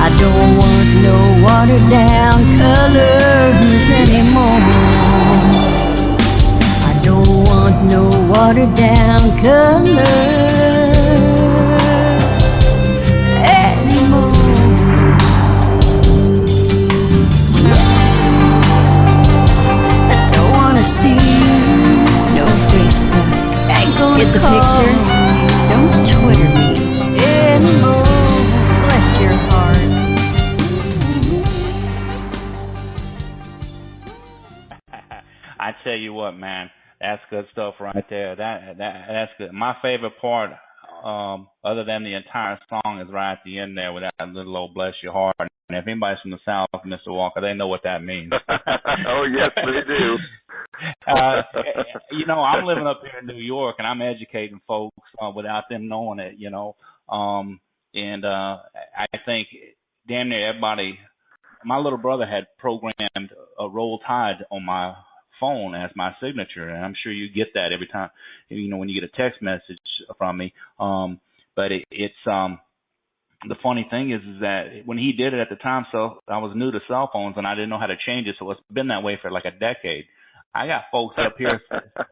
G: I don't want no watered down colors anymore. I don't want no watered down colors anymore. I don't wanna see you. No Facebook. Ain't gonna get the picture. Don't Twitter me anymore. Bless your heart.
B: I tell you what, man, that's good stuff right there. That's good. My favorite part, other than the entire song, is right at the end there with that little old "Bless Your Heart." And if anybody's from the South, Mr. Walker, they know what that means.
F: Oh, yes, they do.
B: I'm living up here in New York, and I'm educating folks without them knowing it. I think damn near everybody. My little brother had programmed a Roll Tide on my phone as my signature, and I'm sure you get that every time, when you get a text message from me. But it's the funny thing is that when he did it at the time, so I was new to cell phones and I didn't know how to change it, so it's been that way for like a decade. I got folks up here,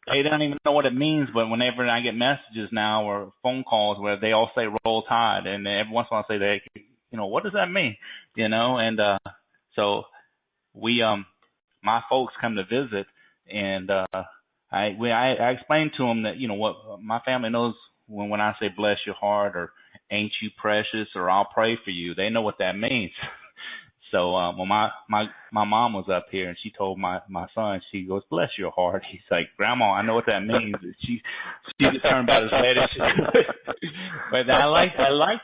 B: they don't even know what it means, but whenever I get messages now or phone calls where they all say Roll Tide, and every once in a while I say, what does that mean? So we, my folks come to visit, and I explained to them that what my family knows when I say bless your heart or ain't you precious or I'll pray for you. They know what that means. So when my mom was up here and she told my son, she goes, bless your heart. He's like, Grandma, I know what that means. She just turned about as red as she could. But I like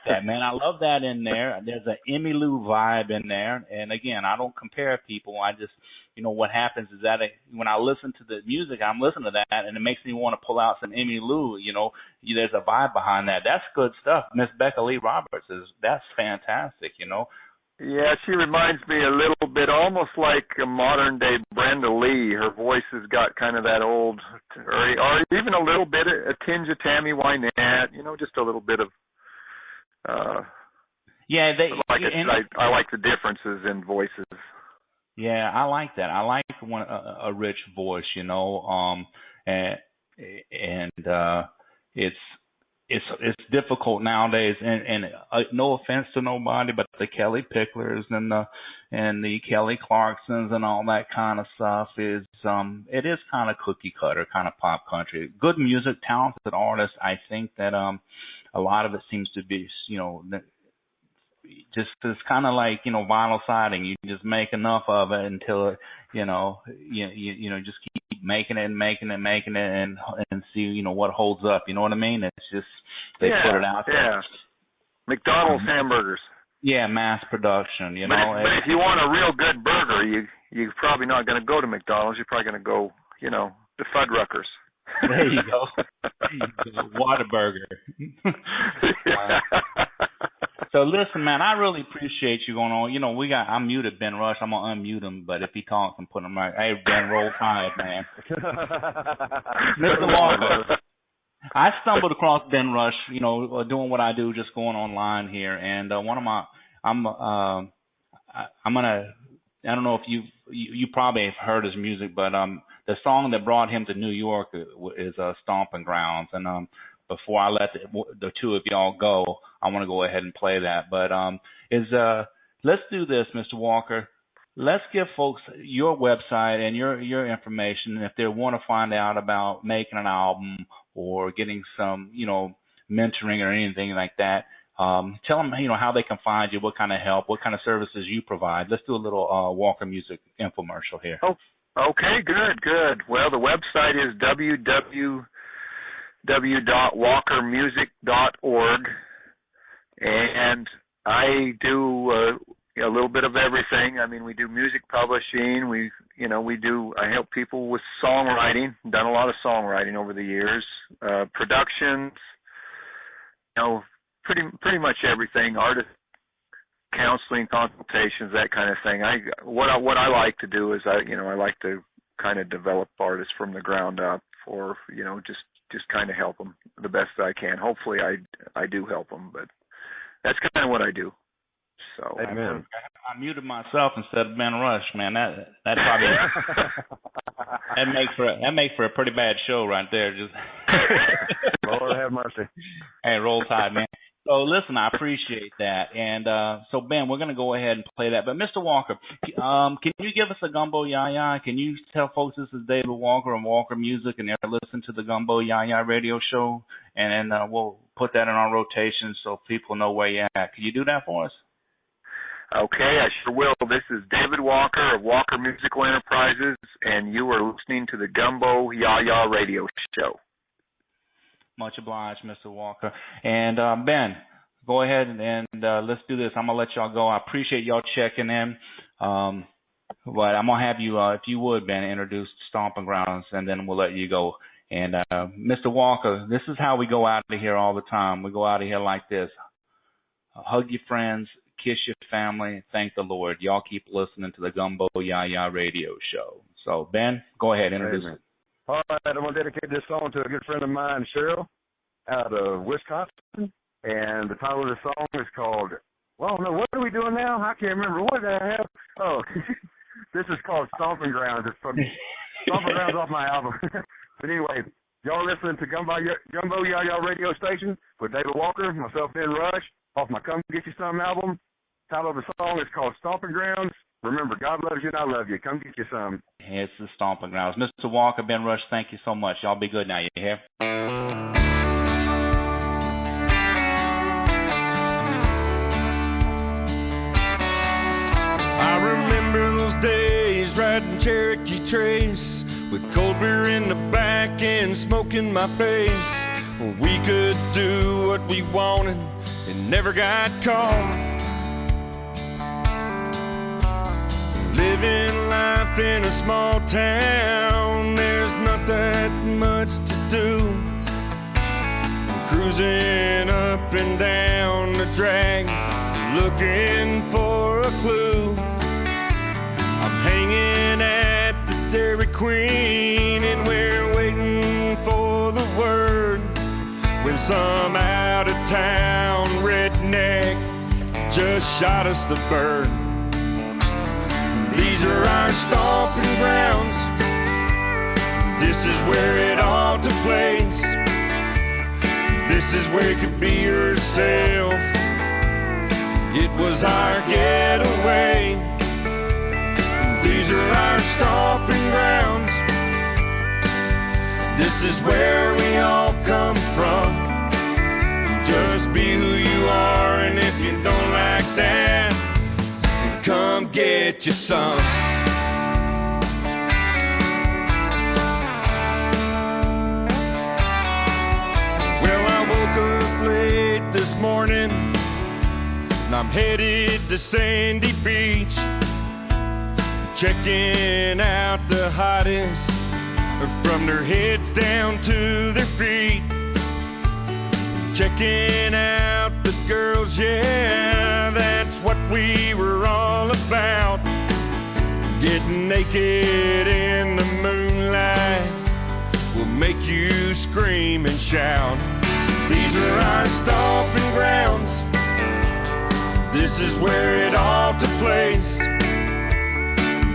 B: that, man. I love that in there. There's an Emmylou vibe in there. And again, I don't compare people. I just, what happens is that when I listen to the music, I'm listening to that and it makes me want to pull out some Emmylou. There's a vibe behind that. That's good stuff. Miss Becca Lee Roberts that's fantastic.
F: Yeah, she reminds me a little bit, almost like a modern day Brenda Lee. Her voice has got kind of that old, or even a little bit, a tinge of Tammy Wynette. Just a little bit of.
B: Yeah,
F: I like the differences in voices.
B: Yeah, I like that. I like a rich voice, and it's difficult nowadays, and no offense to nobody, but the Kelly Picklers and the Kelly Clarksons and all that kind of stuff it is kind of cookie cutter, kind of pop country. Good music, talented artists. I think that a lot of it seems to be just it's kind of like vinyl siding. You just make enough of it until you just keep making it and see what holds up. You know what I mean? It's just they put it out there.
F: Yeah. McDonald's hamburgers.
B: Yeah, mass production.
F: But if you want a real good burger, you're probably not going to go to McDonald's. You're probably going to go to Fuddruckers.
B: There you go. Whataburger. So listen, man, I really appreciate you going on. You know, I muted Ben Rush. I'm gonna unmute him, but if he talks, I'm putting him right. Hey, Ben, roll tide, man. Mr. Walker, I stumbled across Ben Rush, you know, doing what I do, just going online here, and I don't know if you probably have heard his music, but the song that brought him to New York is Stomping Grounds. And before I let the two of y'all go, I want to go ahead and play that. But let's do this, Mr. Walker. Let's give folks your website and your information if they want to find out about making an album or getting some, you know, mentoring or anything like that. Tell them, you know, how they can find you, what kind of help, what kind of services you provide. Let's do a little Walker Music infomercial here.
F: Oh, okay, good. Well, the website is www.walkermusic.org, and I do a little bit of everything. I mean, we do music publishing. I help people with songwriting. Done a lot of songwriting over the years. Productions. You know, pretty much everything, artist counseling, consultations, that kind of thing. What I like to do is I like to kind of develop artists from the ground up, or just kind of help them the best I can. Hopefully I do help them, but that's kind of what I do. So
D: Amen.
B: I muted myself instead of Ben Rush, man. That probably that makes for a pretty bad show right there. Just
D: Lord have mercy.
B: Hey, roll tide, man. So listen, I appreciate that, and so Ben, we're going to go ahead and play that. But Mr. Walker, can you give us a Gumbo YaYa? Can you tell folks this is David Walker and Walker Music, and they're listening to the Gumbo YaYa radio show, and we'll put that in our rotation so people know where you're at. Can you do that for us?
F: Okay, I sure will. This is David Walker of Walker Musical Enterprises, and you are listening to the Gumbo YaYa radio show.
B: Much obliged, Mr. Walker. And Ben, go ahead and let's do this. I'm going to let y'all go. I appreciate y'all checking in. But I'm going to have you, if you would, Ben, introduce Stomping Grounds, and then we'll let you go. And Mr. Walker, this is how we go out of here all the time. We go out of here like this. Hug your friends, kiss your family, thank the Lord. Y'all keep listening to the Gumbo YaYa radio show. So, Ben, go ahead, introduce it.
D: All right, I'm going to dedicate this song to a good friend of mine, Cheryl, out of Wisconsin. And the title of the song is called, well, no, what are we doing now? I can't remember. What did I have? Oh, this is called Stomping Grounds. It's from Stomping Grounds off my album. But anyway, y'all listening to Gumbo YaYa radio station with David Walker, myself, Ben Rush, off my Come Get You Some album. Title of the song is called Stomping Grounds. Remember, God loves you and I love you. Come get you some.
B: It's the Stomping Grounds. Mr. Walker, Ben Rush, thank you so much. Y'all be good now. You hear?
E: I remember those days riding Cherokee Trace with cold beer in the back and smoke in my face. We could do what we wanted and never got caught. Living life in a small town, there's not that much to do. I'm cruising up and down the drag, looking for a clue. I'm hanging at the Dairy Queen and we're waiting for the word, when some out-of-town redneck just shot us the bird. These are our stomping grounds. This is where it all took place. This is where you could be yourself. It was our getaway. These are our stomping grounds. This is where we all come from. Just be who you are, and if you don't like that, come get you some. Well, I woke up late this morning and I'm headed to Sandy Beach, checking out the hottest from their head down to their feet, checking out the girls, yeah, that's what we were all about. Getting naked in the moonlight will make you scream and shout. These are our stomping grounds. This is where it all took place.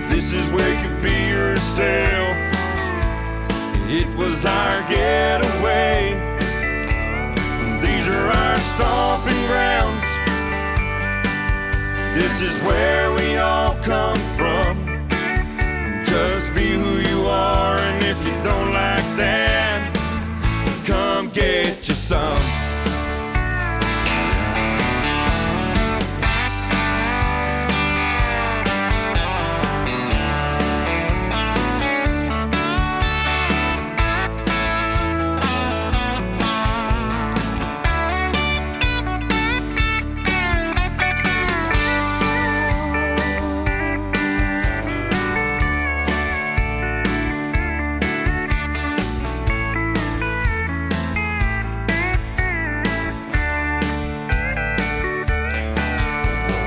E: This is where you could be yourself. It was our getaway. These are our stomping grounds. This is where we all come from. Just be who you are, and if you don't like that, come get you some.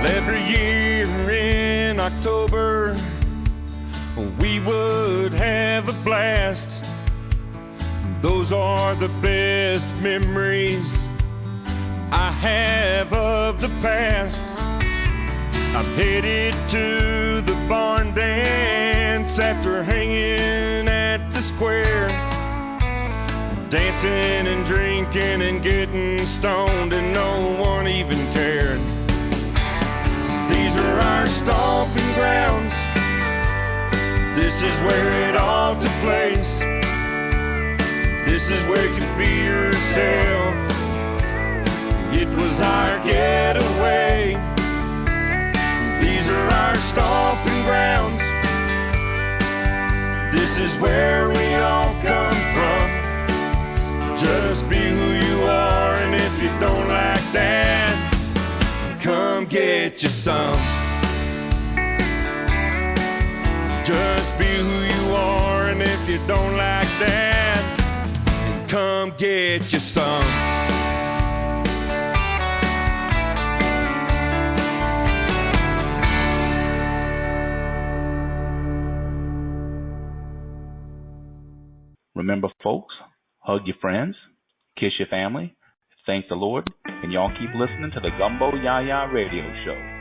E: Every year in October, we would have a blast. Those are the best memories I have of the past. I'm headed to the barn dance after hanging at the square, dancing and drinking and getting stoned, and no one even cared. These are our stomping grounds. This is where it all took place. This is where you could be yourself. It was our getaway. These are our stomping grounds. This is where we all come from. Just be who you are, and if you don't like that, come get you some. Just be who you are, and if you don't like that, come get you some.
B: Remember, folks, hug your friends, kiss your family, thank the Lord, and y'all keep listening to the Gumbo YaYa radio show.